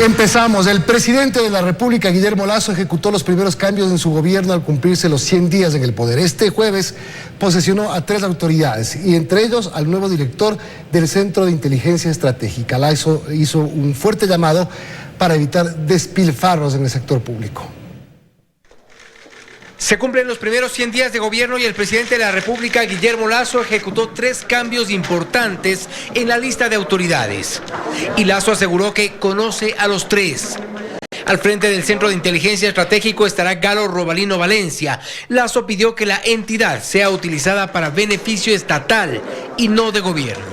Empezamos. El presidente de la República, Guillermo Lasso, ejecutó los primeros cambios en su gobierno al cumplirse los 100 días en el poder. Este jueves posesionó a 3 autoridades y entre ellos al nuevo director del Centro de Inteligencia Estratégica. Lasso hizo un fuerte llamado para evitar despilfarros en el sector público. Se cumplen los primeros 100 días de gobierno y el presidente de la República, Guillermo Lasso, ejecutó 3 cambios importantes en la lista de autoridades. Y Lasso aseguró que conoce a los 3. Al frente del Centro de Inteligencia Estratégico estará Galo Robalino Valencia. Lasso pidió que la entidad sea utilizada para beneficio estatal y no de gobierno.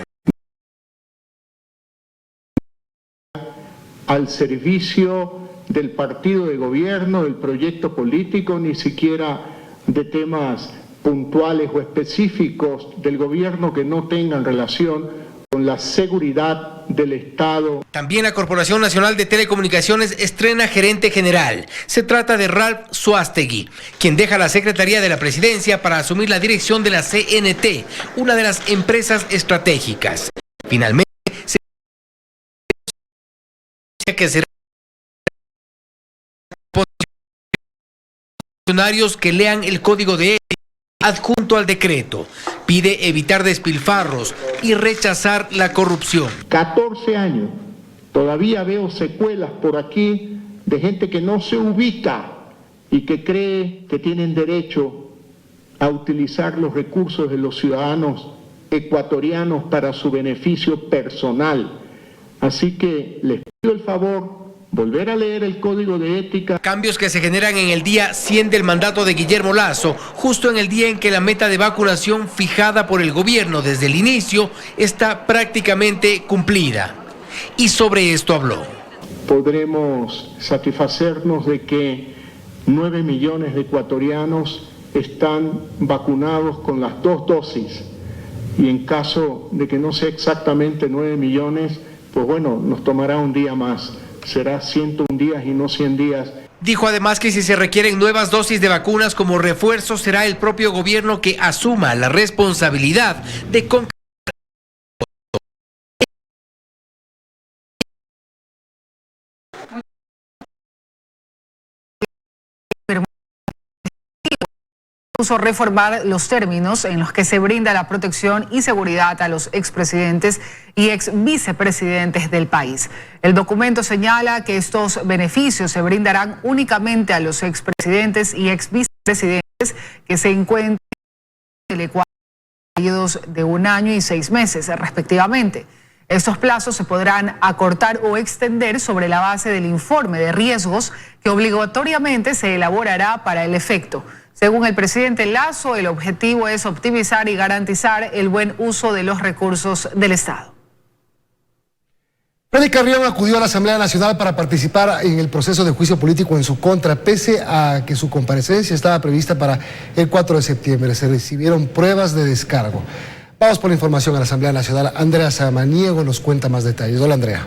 Al servicio del partido de gobierno, del proyecto político, ni siquiera de temas puntuales o específicos del gobierno que no tengan relación con la seguridad del Estado. También la Corporación Nacional de Telecomunicaciones estrena gerente general. Se trata de Ralph Suástegui, quien deja la Secretaría de la Presidencia para asumir la dirección de la CNT, una de las empresas estratégicas. Finalmente, que será funcionarios que lean el código de ética adjunto al decreto. Pide evitar despilfarros y rechazar la corrupción. 14 años, todavía veo secuelas por aquí de gente que no se ubica y que cree que tienen derecho a utilizar los recursos de los ciudadanos ecuatorianos para su beneficio personal. Así que les pido el favor, volver a leer el código de ética. Cambios que se generan en el día 100 del mandato de Guillermo Lasso, justo en el día en que la meta de vacunación fijada por el gobierno desde el inicio está prácticamente cumplida. Y sobre esto habló. Podremos satisfacernos de que 9 millones de ecuatorianos están vacunados con las 2 dosis. Y en caso de que no sea exactamente 9 millones, pues bueno, nos tomará un día más. Será 101 días y no 100 días. Dijo además que si se requieren nuevas dosis de vacunas como refuerzo, será el propio gobierno que asuma la responsabilidad de concretar. Reformar los términos en los que se brinda la protección y seguridad a los expresidentes y ex vicepresidentes del país. El documento señala que estos beneficios se brindarán únicamente a los expresidentes y ex vicepresidentes que se encuentren en el Ecuador periodos de 1 año y 6 meses, respectivamente. Estos plazos se podrán acortar o extender sobre la base del informe de riesgos que obligatoriamente se elaborará para el efecto. Según el presidente Lasso, el objetivo es optimizar y garantizar el buen uso de los recursos del Estado. Freddy Carrión acudió a la Asamblea Nacional para participar en el proceso de juicio político en su contra, pese a que su comparecencia estaba prevista para el 4 de septiembre. Se recibieron pruebas de descargo. Vamos por la información a la Asamblea Nacional. Andrea Samaniego nos cuenta más detalles. Hola, Andrea.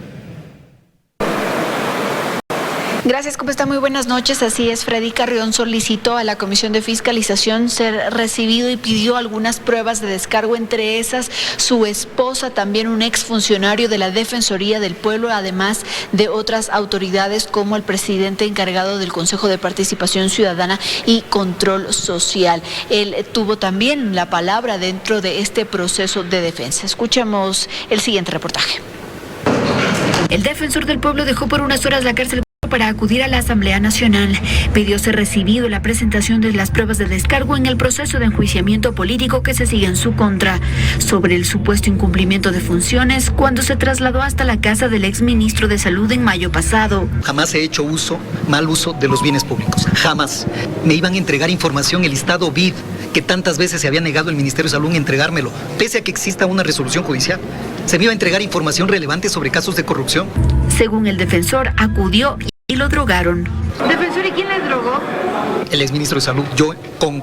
Gracias, ¿cómo está? Muy buenas noches. Así es, Freddy Carrión solicitó a la Comisión de Fiscalización ser recibido y pidió algunas pruebas de descargo, entre esas su esposa, también un exfuncionario de la Defensoría del Pueblo, además de otras autoridades como el presidente encargado del Consejo de Participación Ciudadana y Control Social. Él tuvo también la palabra dentro de este proceso de defensa. Escuchemos el siguiente reportaje. El defensor del pueblo dejó por unas horas la cárcel para acudir a la Asamblea Nacional. Pidió ser recibido la presentación de las pruebas de descargo en el proceso de enjuiciamiento político que se sigue en su contra, sobre el supuesto incumplimiento de funciones cuando se trasladó hasta la casa del exministro de Salud en mayo pasado. Jamás he hecho mal uso de los bienes públicos, jamás. Me iban a entregar información, el listado BID, que tantas veces se había negado el Ministerio de Salud a entregármelo, pese a que exista una resolución judicial. Se me iba a entregar información relevante sobre casos de corrupción. Según el defensor, acudió y lo drogaron. Defensor, ¿y quién le drogó? El exministro de Salud. Yo con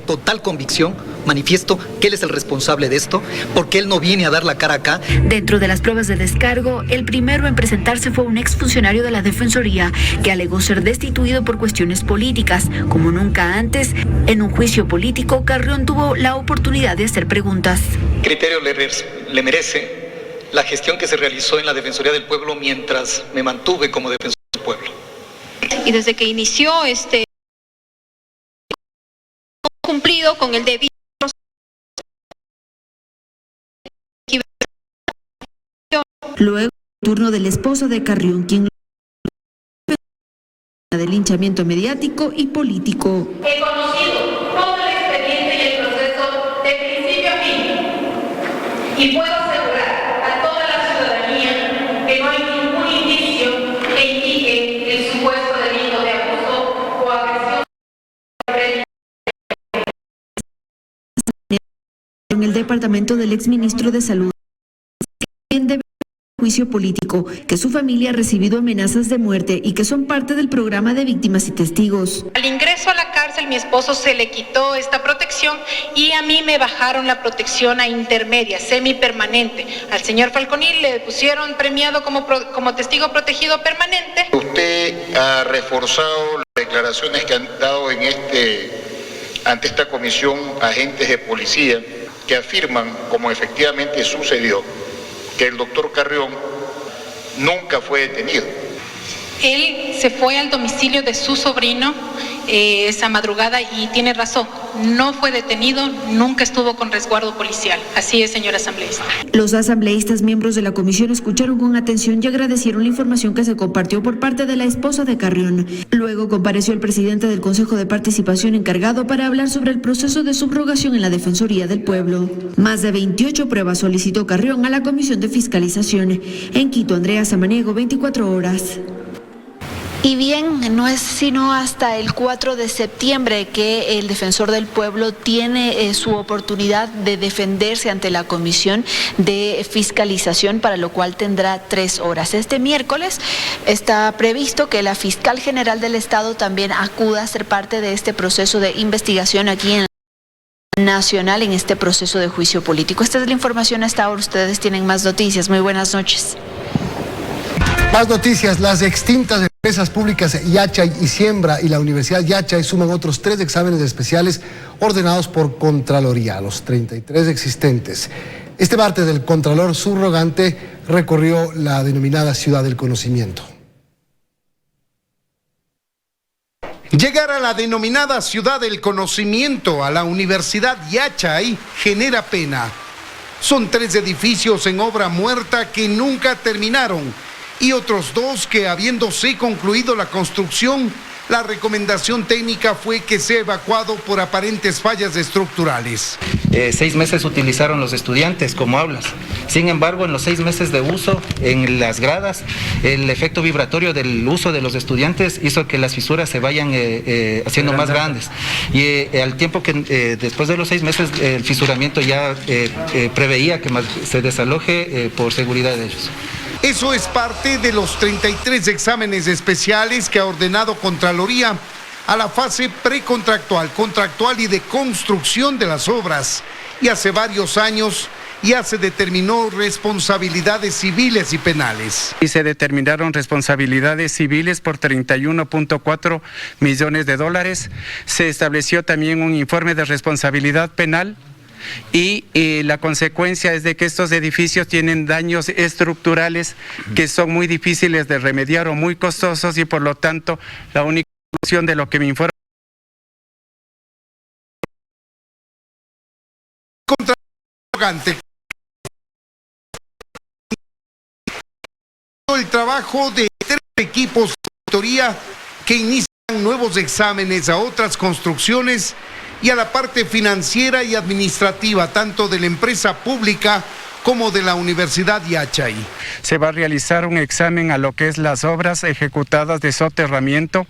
total convicción manifiesto que él es el responsable de esto, porque él no viene a dar la cara acá. Dentro de las pruebas de descargo, el primero en presentarse fue un exfuncionario de la Defensoría que alegó ser destituido por cuestiones políticas. Como nunca antes, en un juicio político, Carrión tuvo la oportunidad de hacer preguntas. Criterio le merece la gestión que se realizó en la Defensoría del Pueblo mientras me mantuve como defensor del pueblo. Y desde que inició cumplido con el debido Luego, turno del esposo de Carrión, quien del linchamiento mediático y político. He conocido todo el expediente y el proceso de principio a fin y puedo asegurar a toda la ciudadanía que no hay ningún indicio que indique el supuesto delito de abuso o agresión. En el departamento del exministro de Salud, debe juicio político, que su familia ha recibido amenazas de muerte y que son parte del programa de víctimas y testigos. Al ingreso a la cárcel, mi esposo se le quitó esta protección y a mí me bajaron la protección a intermedia, semipermanente. Al señor Falconil le pusieron premiado como testigo protegido permanente. Usted ha reforzado las declaraciones que han dado ante esta comisión agentes de policía que afirman, como efectivamente sucedió, que el doctor Carrión nunca fue detenido. Él se fue al domicilio de su sobrino esa madrugada y tiene razón, no fue detenido, nunca estuvo con resguardo policial. Así es, señor asambleísta. Los asambleístas miembros de la comisión escucharon con atención y agradecieron la información que se compartió por parte de la esposa de Carrión. Luego compareció el presidente del Consejo de Participación encargado para hablar sobre el proceso de subrogación en la Defensoría del Pueblo. Más de 28 pruebas solicitó Carrión a la Comisión de Fiscalización. En Quito, Andrea Samaniego, 24 horas. Y bien, no es sino hasta el 4 de septiembre que el defensor del pueblo tiene su oportunidad de defenderse ante la Comisión de Fiscalización, para lo cual tendrá 3 horas. Este miércoles está previsto que la fiscal general del Estado también acuda a ser parte de este proceso de investigación aquí en Nacional, en este proceso de juicio político. Esta es la información hasta ahora. Ustedes tienen más noticias. Muy buenas noches. Más noticias. Las extintas empresas públicas Yachay y Siembra y la Universidad Yachay suman otros 3 exámenes especiales ordenados por Contraloría, los 33 existentes. Este martes el Contralor subrogante recorrió la denominada Ciudad del Conocimiento. Llegar a la denominada Ciudad del Conocimiento, a la Universidad Yachay, genera pena. Son 3 edificios en obra muerta que nunca terminaron y otros 2 que, habiéndose concluido la construcción, la recomendación técnica fue que sea evacuado por aparentes fallas estructurales. 6 meses utilizaron los estudiantes como aulas. Sin embargo, en los 6 meses de uso en las gradas, el efecto vibratorio del uso de los estudiantes hizo que las fisuras se vayan haciendo más grandes. Y al tiempo que después de los 6 meses el fisuramiento ya preveía que se desaloje por seguridad de ellos. Eso es parte de los 33 exámenes especiales que ha ordenado Contraloría a la fase precontractual, contractual y de construcción de las obras. Y hace varios años ya se determinó responsabilidades civiles y penales. Y se determinaron responsabilidades civiles por 31.4 millones de dólares. Se estableció también un informe de responsabilidad penal. Y la consecuencia es de que estos edificios tienen daños estructurales que son muy difíciles de remediar o muy costosos, y por lo tanto la única solución de lo que me informa el trabajo de 3 equipos de auditoría que inician nuevos exámenes a otras construcciones y a la parte financiera y administrativa, tanto de la empresa pública como de la Universidad Yachay. Se va a realizar un examen a lo que es las obras ejecutadas de soterramiento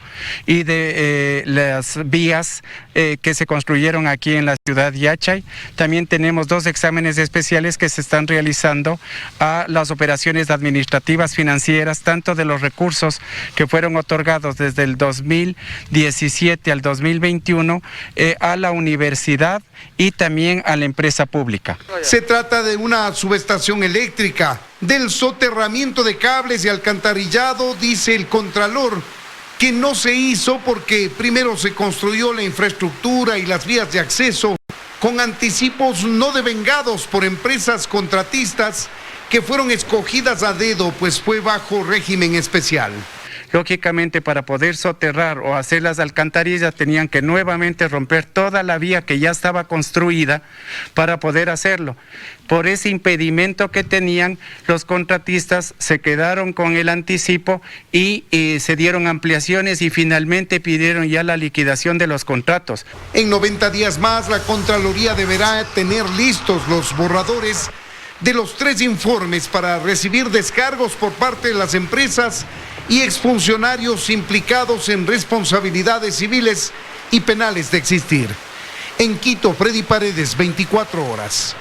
y de las vías que se construyeron aquí en la ciudad Yachay. También tenemos 2 exámenes especiales que se están realizando a las operaciones administrativas financieras, tanto de los recursos que fueron otorgados desde el 2017 al 2021 a la universidad y también a la empresa pública. Se trata de una subestación eléctrica, del soterramiento de cables y alcantarillado, dice el Contralor, que no se hizo porque primero se construyó la infraestructura y las vías de acceso con anticipos no devengados por empresas contratistas que fueron escogidas a dedo, pues fue bajo régimen especial. Lógicamente, para poder soterrar o hacer las alcantarillas tenían que nuevamente romper toda la vía que ya estaba construida para poder hacerlo. Por ese impedimento que tenían, los contratistas se quedaron con el anticipo y se dieron ampliaciones y finalmente pidieron ya la liquidación de los contratos. En 90 días más, la Contraloría deberá tener listos los borradores de los 3 informes para recibir descargos por parte de las empresas y exfuncionarios implicados en responsabilidades civiles y penales de existir. En Quito, Freddy Paredes, 24 horas.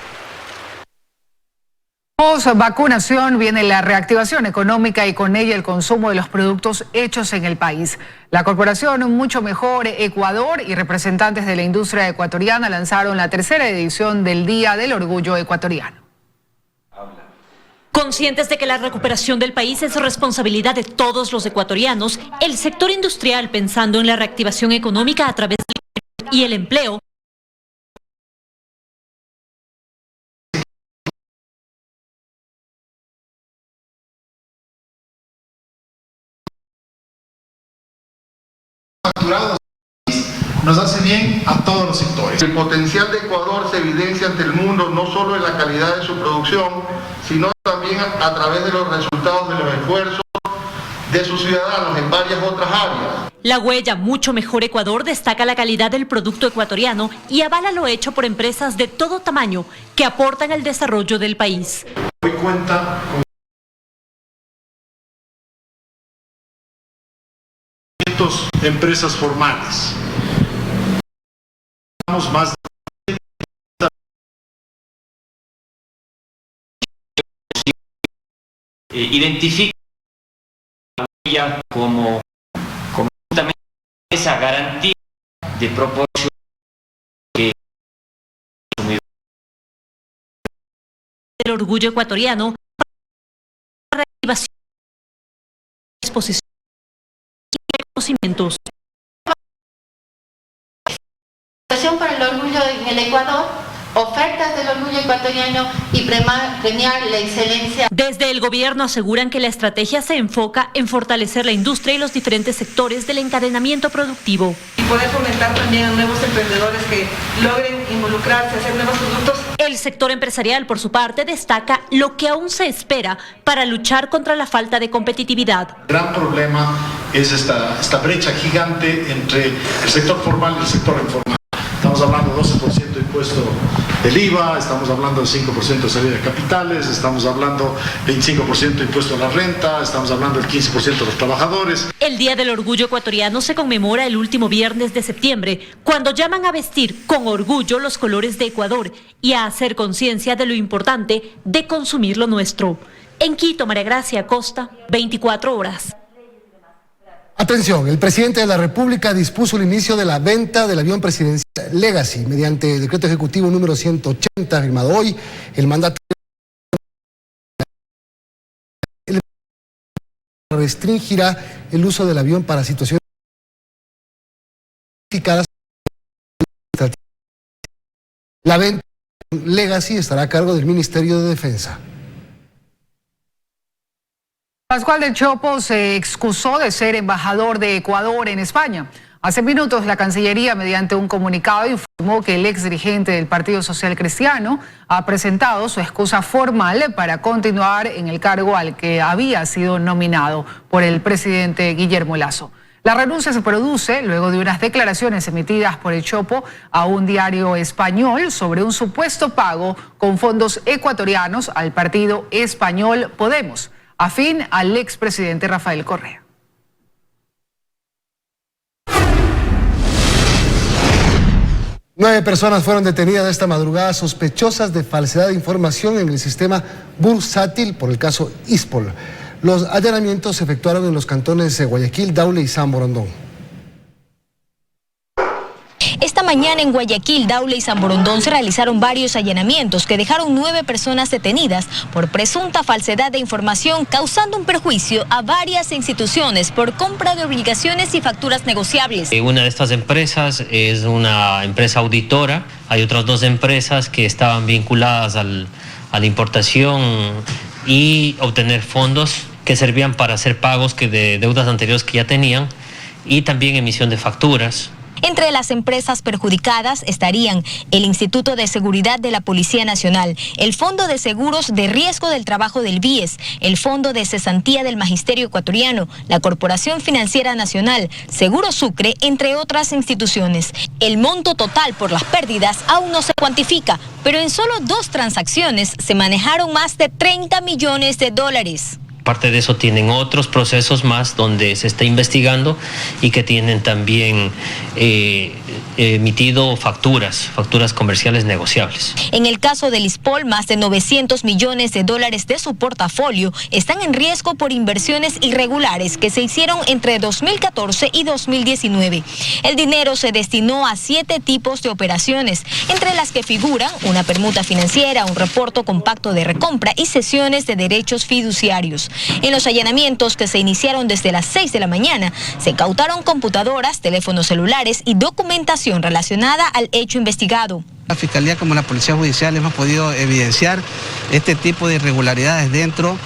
Post vacunación viene la reactivación económica y con ella el consumo de los productos hechos en el país. La corporación Mucho Mejor Ecuador y representantes de la industria ecuatoriana lanzaron la 3ª edición del Día del Orgullo Ecuatoriano. Conscientes de que la recuperación del país es responsabilidad de todos los ecuatorianos, el sector industrial, pensando en la reactivación económica a través del y el empleo, nos hace bien a todos los sectores. El potencial de Ecuador se evidencia ante el mundo no solo en la calidad de su producción, sino también a través de los resultados de los esfuerzos de sus ciudadanos en varias otras áreas. La huella Mucho Mejor Ecuador destaca la calidad del producto ecuatoriano y avala lo hecho por empresas de todo tamaño que aportan al desarrollo del país. Hoy cuenta con empresas formales. Más identifica la huella como esa garantía de proporción que el orgullo ecuatoriano, reactivación, exposición y conocimientos. Para el orgullo en el Ecuador, ofertas del orgullo ecuatoriano y premiar la excelencia. Desde el gobierno aseguran que la estrategia se enfoca en fortalecer la industria y los diferentes sectores del encadenamiento productivo. Y poder fomentar también a nuevos emprendedores que logren involucrarse, hacer nuevos productos. El sector empresarial, por su parte, destaca lo que aún se espera para luchar contra la falta de competitividad. El gran problema es esta brecha gigante entre el sector formal y el sector informal. Estamos hablando de 12% de impuesto del IVA, estamos hablando de 5% de salida de capitales, estamos hablando de 25% de impuesto a la renta, estamos hablando del 15% de los trabajadores. El Día del Orgullo Ecuatoriano se conmemora el último viernes de septiembre, cuando llaman a vestir con orgullo los colores de Ecuador y a hacer conciencia de lo importante de consumir lo nuestro. En Quito, María Gracia Acosta, 24 horas. Atención, el presidente de la República dispuso el inicio de la venta del avión presidencial Legacy mediante el decreto ejecutivo número 180 firmado hoy. El mandato restringirá el uso del avión para situaciones especificadas. La venta Legacy estará a cargo del Ministerio de Defensa. Pascual del Chopo se excusó de ser embajador de Ecuador en España. Hace minutos la Cancillería, mediante un comunicado, informó que el ex dirigente del Partido Social Cristiano ha presentado su excusa formal para continuar en el cargo al que había sido nominado por el presidente Guillermo Lasso. La renuncia se produce luego de unas declaraciones emitidas por el Chopo a un diario español sobre un supuesto pago con fondos ecuatorianos al partido español Podemos, afín al expresidente Rafael Correa. Nueve personas fueron detenidas esta madrugada sospechosas de falsedad de información en el sistema bursátil por el caso Ispol. Los allanamientos se efectuaron en los cantones de Guayaquil, Daule y San Borondón. Esta mañana en Guayaquil, Daule y San Borondón se realizaron varios allanamientos que dejaron 9 personas detenidas por presunta falsedad de información, causando un perjuicio a varias instituciones por compra de obligaciones y facturas negociables. Una de estas empresas es una empresa auditora. Hay otras 2 empresas que estaban vinculadas a la importación y obtener fondos que servían para hacer pagos de deudas anteriores que ya tenían y también emisión de facturas. Entre las empresas perjudicadas estarían el Instituto de Seguridad de la Policía Nacional, el Fondo de Seguros de Riesgo del Trabajo del BIES, el Fondo de Cesantía del Magisterio Ecuatoriano, la Corporación Financiera Nacional, Seguro Sucre, entre otras instituciones. El monto total por las pérdidas aún no se cuantifica, pero en solo 2 transacciones se manejaron más de 30 millones de dólares. Aparte de eso, tienen otros procesos más donde se está investigando y que tienen también emitido facturas comerciales negociables. En el caso del ISPOL, más de 900 millones de dólares de su portafolio están en riesgo por inversiones irregulares que se hicieron entre 2014 y 2019. El dinero se destinó a 7 tipos de operaciones, entre las que figuran una permuta financiera, un reporto compacto de recompra y cesiones de derechos fiduciarios. En los allanamientos que se iniciaron desde las 6 de la mañana, se incautaron computadoras, teléfonos celulares y documentación relacionada al hecho investigado. La Fiscalía como la Policía Judicial hemos podido evidenciar este tipo de irregularidades dentro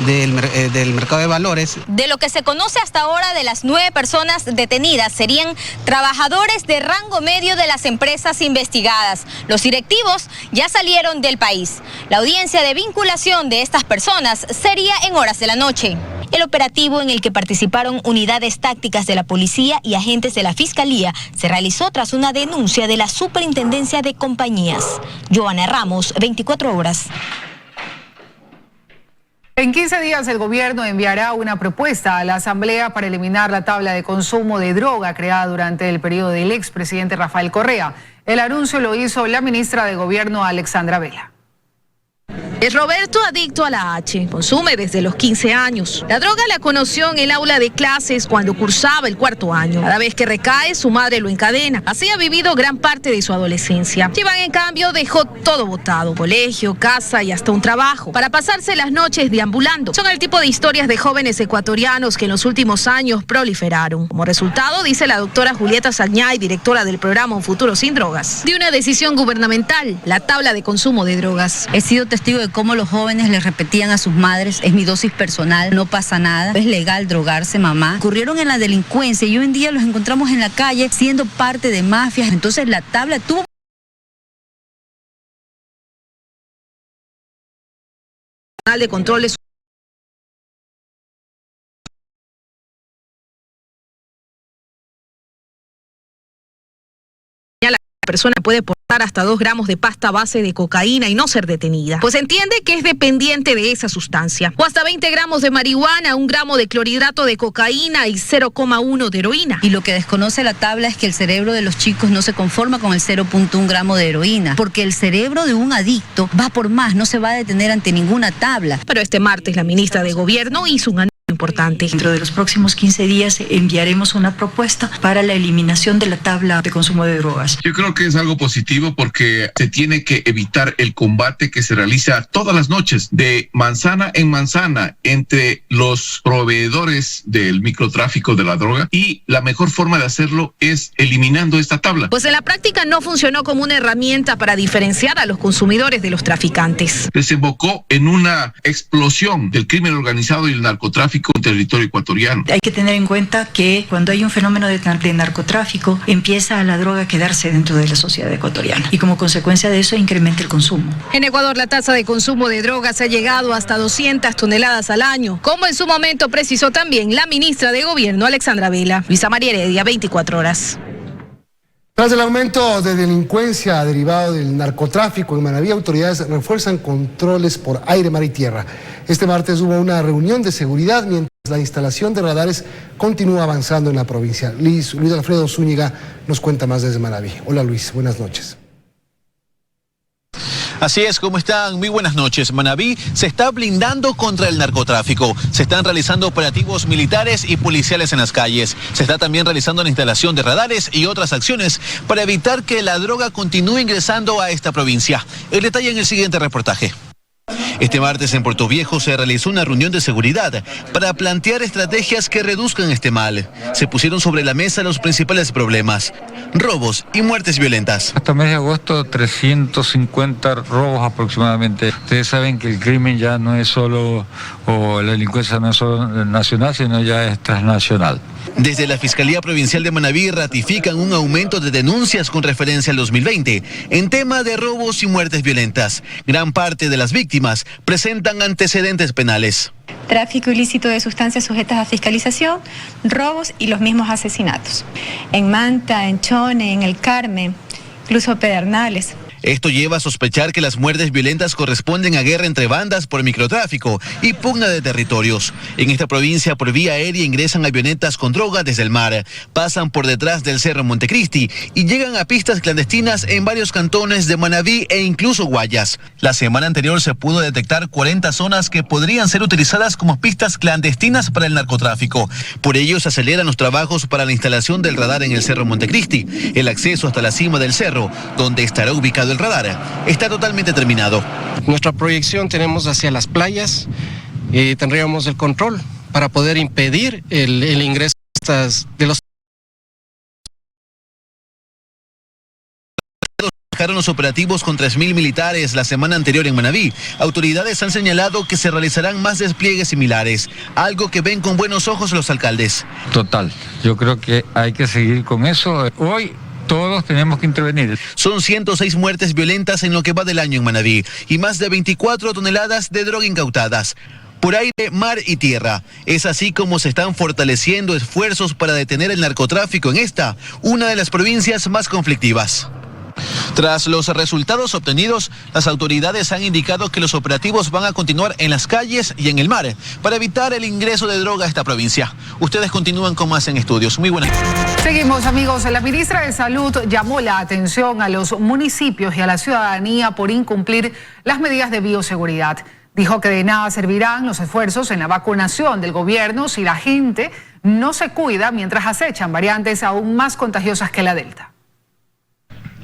del mercado de valores. De lo que se conoce hasta ahora, de las 9 personas detenidas serían trabajadores de rango medio de las empresas investigadas. Los directivos ya salieron del país. La audiencia de vinculación de estas personas sería en horas de la noche. El operativo, en el que participaron unidades tácticas de la policía y agentes de la Fiscalía, se realizó tras una denuncia de la Superintendencia de Compañías. Joana Ramos, 24 horas. En 15 días el gobierno enviará una propuesta a la Asamblea para eliminar la tabla de consumo de droga creada durante el periodo del expresidente Rafael Correa. El anuncio lo hizo la ministra de Gobierno, Alexandra Vela. Es Roberto adicto a la H, consume desde los 15 años. La droga la conoció en el aula de clases cuando cursaba el 4º año. Cada vez que recae, su madre lo encadena. Así ha vivido gran parte de su adolescencia. Iván, en cambio, dejó todo botado: colegio, casa y hasta un trabajo, para pasarse las noches deambulando. Son el tipo de historias de jóvenes ecuatorianos que en los últimos años proliferaron. Como resultado, dice la doctora Julieta Sagñay, directora del programa Un Futuro Sin Drogas, de una decisión gubernamental, la tabla de consumo de drogas. He sido testigo de cómo los jóvenes les repetían a sus madres: es mi dosis personal, no pasa nada, es legal drogarse, mamá. Ocurrieron en la delincuencia y hoy en día los encontramos en la calle siendo parte de mafias. Entonces la tabla tuvo de controles. La persona puede portar hasta 2 gramos de pasta base de cocaína y no ser detenida, pues entiende que es dependiente de esa sustancia. O hasta 20 gramos de marihuana, 1 gramo de clorhidrato de cocaína y 0,1 de heroína. Y lo que desconoce la tabla es que el cerebro de los chicos no se conforma con el 0,1 gramo de heroína, porque el cerebro de un adicto va por más, no se va a detener ante ninguna tabla. Pero este martes la ministra de Gobierno hizo un anuncio importante. Dentro de los próximos 15 días enviaremos una propuesta para la eliminación de la tabla de consumo de drogas. Yo creo que es algo positivo porque se tiene que evitar el combate que se realiza todas las noches de manzana en manzana entre los proveedores del microtráfico de la droga, y la mejor forma de hacerlo es eliminando esta tabla. Pues en la práctica no funcionó como una herramienta para diferenciar a los consumidores de los traficantes. Desembocó en una explosión del crimen organizado y el narcotráfico en territorio ecuatoriano. Hay que tener en cuenta que cuando hay un fenómeno de narcotráfico, empieza la droga a quedarse dentro de la sociedad ecuatoriana y como consecuencia de eso incrementa el consumo. En Ecuador la tasa de consumo de drogas ha llegado hasta 200 toneladas al año, como en su momento precisó también la ministra de Gobierno, Alexandra Vela. Luisa María Heredia, 24 horas. Tras el aumento de delincuencia derivado del narcotráfico en Manabí, autoridades refuerzan controles por aire, mar y tierra. Este martes hubo una reunión de seguridad mientras la instalación de radares continúa avanzando en la provincia. Luis Alfredo Zúñiga nos cuenta más desde Manabí. Hola Luis, buenas noches. Así es, ¿cómo están? Muy buenas noches. Manabí se está blindando contra el narcotráfico. Se están realizando operativos militares y policiales en las calles. Se está también realizando la instalación de radares y otras acciones para evitar que la droga continúe ingresando a esta provincia. El detalle en el siguiente reportaje. Este martes en Puerto Viejo se realizó una reunión de seguridad para plantear estrategias que reduzcan este mal. Se pusieron sobre la mesa los principales problemas: robos y muertes violentas. Hasta el mes de agosto, 350 robos aproximadamente. Ustedes saben que el crimen ya no es solo, o la delincuencia no es solo nacional, sino ya es transnacional. Desde la Fiscalía Provincial de Manabí ratifican un aumento de denuncias con referencia al 2020 en tema de robos y muertes violentas. Gran parte de las víctimas presentan antecedentes penales. Tráfico ilícito de sustancias sujetas a fiscalización, robos y los mismos asesinatos. En Manta, en Chone, en El Carmen, incluso Pedernales. Esto lleva a sospechar que las muertes violentas corresponden a guerra entre bandas por microtráfico y pugna de territorios. En esta provincia, por vía aérea ingresan avionetas con droga desde el mar, pasan por detrás del Cerro Montecristi y llegan a pistas clandestinas en varios cantones de Manabí e incluso Guayas. La semana anterior se pudo detectar 40 zonas que podrían ser utilizadas como pistas clandestinas para el narcotráfico. Por ello se aceleran los trabajos para la instalación del radar en el Cerro Montecristi. El acceso hasta la cima del cerro, donde estará ubicado el radar, está totalmente terminado. Nuestra proyección tenemos hacia las playas y tendríamos el control para poder impedir el ingreso de los... Dejaron los operativos con 3.000 militares la semana anterior en Manabí. Autoridades han señalado que se realizarán más despliegues similares, algo que ven con buenos ojos los alcaldes. Total, yo creo que hay que seguir con eso. Hoy todos tenemos que intervenir. Son 106 muertes violentas en lo que va del año en Manabí y más de 24 toneladas de droga incautadas por aire, mar y tierra. Es así como se están fortaleciendo esfuerzos para detener el narcotráfico en esta, una de las provincias más conflictivas. Tras los resultados obtenidos, las autoridades han indicado que los operativos van a continuar en las calles y en el mar para evitar el ingreso de droga a esta provincia. Ustedes continúan con más en Estudios. Muy buenas. Seguimos, amigos. La ministra de Salud llamó la atención a los municipios y a la ciudadanía por incumplir las medidas de bioseguridad. Dijo que de nada servirán los esfuerzos en la vacunación del gobierno si la gente no se cuida mientras acechan variantes aún más contagiosas que la Delta.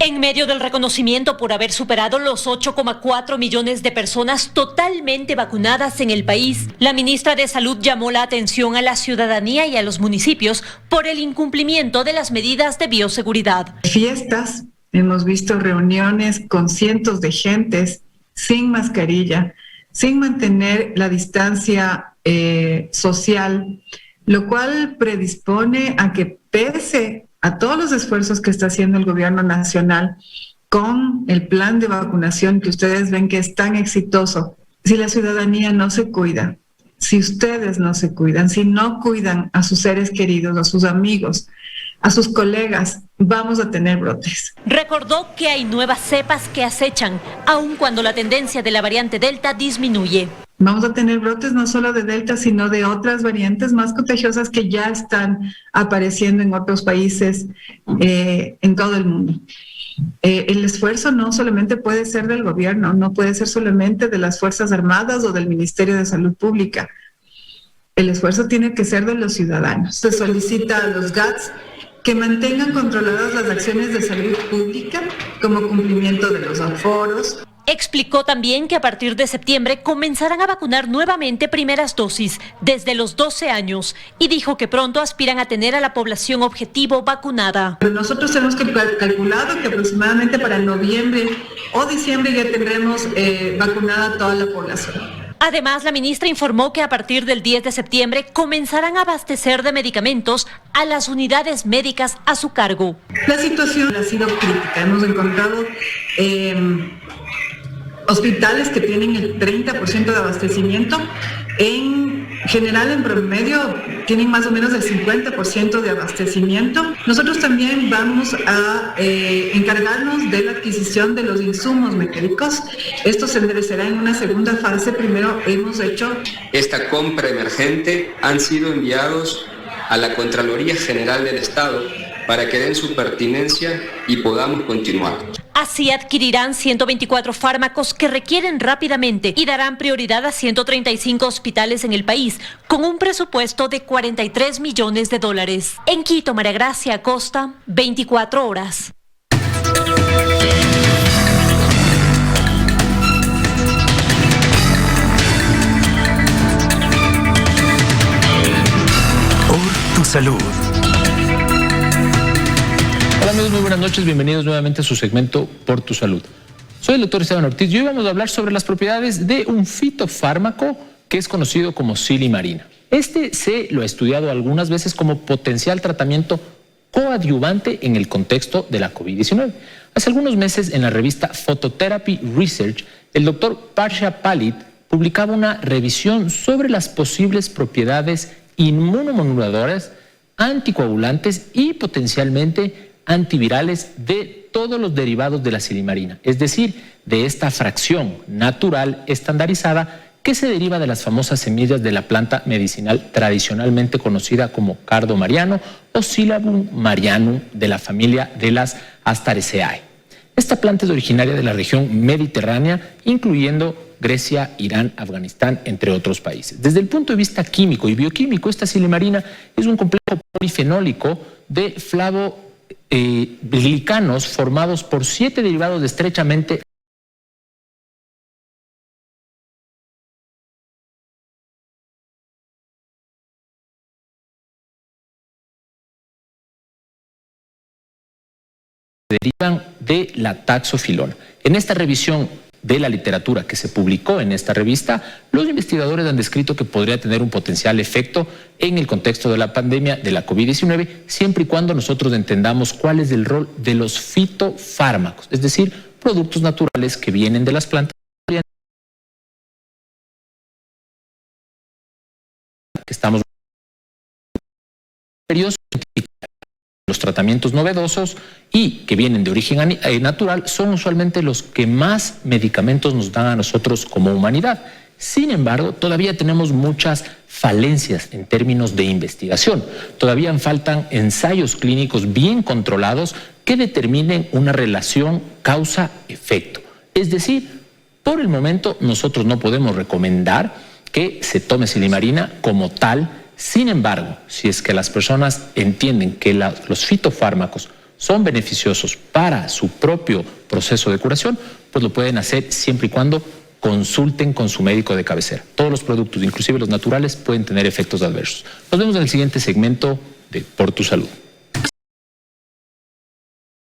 En medio del reconocimiento por haber superado los 8,4 millones de personas totalmente vacunadas en el país, la ministra de Salud llamó la atención a la ciudadanía y a los municipios por el incumplimiento de las medidas de bioseguridad. Fiestas, hemos visto reuniones con cientos de gentes sin mascarilla, sin mantener la distancia social, lo cual predispone a que pese a todos los esfuerzos que está haciendo el gobierno nacional con el plan de vacunación que ustedes ven que es tan exitoso, si la ciudadanía no se cuida, si ustedes no se cuidan, si no cuidan a sus seres queridos, a sus amigos, a sus colegas, vamos a tener brotes. Recordó que hay nuevas cepas que acechan, aun cuando la tendencia de la variante Delta disminuye. Vamos a tener brotes no solo de Delta, sino de otras variantes más contagiosas que ya están apareciendo en otros países en todo el mundo. El esfuerzo no solamente puede ser del gobierno, no puede ser solamente de las Fuerzas Armadas o del Ministerio de Salud Pública. El esfuerzo tiene que ser de los ciudadanos. Se solicita a los GATS que mantengan controladas las acciones de salud pública, como cumplimiento de los aforos. Explicó también que a partir de septiembre comenzarán a vacunar nuevamente primeras dosis desde los 12 años y dijo que pronto aspiran a tener a la población objetivo vacunada. Pero nosotros tenemos calculado que aproximadamente para noviembre o diciembre ya tendremos vacunada toda la población. Además, la ministra informó que a partir del 10 de septiembre comenzarán a abastecer de medicamentos a las unidades médicas a su cargo. La situación ha sido crítica. Hemos encontrado hospitales que tienen el 30% de abastecimiento. En general, en promedio, tienen más o menos el 50% de abastecimiento. Nosotros también vamos a encargarnos de la adquisición de los insumos médicos. Esto se enderecerá en una segunda fase. Primero hemos hecho esta compra emergente, han sido enviados a la Contraloría General del Estado para que den su pertinencia y podamos continuar. Así adquirirán 124 fármacos que requieren rápidamente y darán prioridad a 135 hospitales en el país, con un presupuesto de $43 millones. En Quito, María Gracia Acosta, 24 horas. tu salud. Hola amigos, muy buenas noches, bienvenidos nuevamente a su segmento Por tu Salud. Soy el doctor Esteban Ortiz y hoy vamos a hablar sobre las propiedades de un fitofármaco que es conocido como silimarina. Este se lo ha estudiado algunas veces como potencial tratamiento coadyuvante en el contexto de la COVID-19. Hace algunos meses en la revista Phototherapy Research, el doctor Parsha Palit publicaba una revisión sobre las posibles propiedades inmunomoduladoras, anticoagulantes y potencialmente antivirales de todos los derivados de la silimarina, es decir, de esta fracción natural estandarizada que se deriva de las famosas semillas de la planta medicinal tradicionalmente conocida como Cardo mariano o Silabum marianum de la familia de las Asteraceae. Esta planta es originaria de la región mediterránea, incluyendo Grecia, Irán, Afganistán, entre otros países. Desde el punto de vista químico y bioquímico, esta silimarina es un complejo polifenólico de flavoglicanos formados por 7 derivados de estrechamente derivan de la taxofilona. En esta revisión de la literatura que se publicó en esta revista, los investigadores han descrito que podría tener un potencial efecto en el contexto de la pandemia de la COVID-19, siempre y cuando nosotros entendamos cuál es el rol de los fitofármacos, es decir, productos naturales que vienen de las plantas que estamos los tratamientos novedosos y que vienen de origen natural son usualmente los que más medicamentos nos dan a nosotros como humanidad. Sin embargo, todavía tenemos muchas falencias en términos de investigación. Todavía faltan ensayos clínicos bien controlados que determinen una relación causa-efecto. Es decir, por el momento nosotros no podemos recomendar que se tome silimarina como tal. Sin embargo, si es que las personas entienden que los fitofármacos son beneficiosos para su propio proceso de curación, pues lo pueden hacer siempre y cuando consulten con su médico de cabecera. Todos los productos, inclusive los naturales, pueden tener efectos adversos. Nos vemos en el siguiente segmento de Por tu Salud.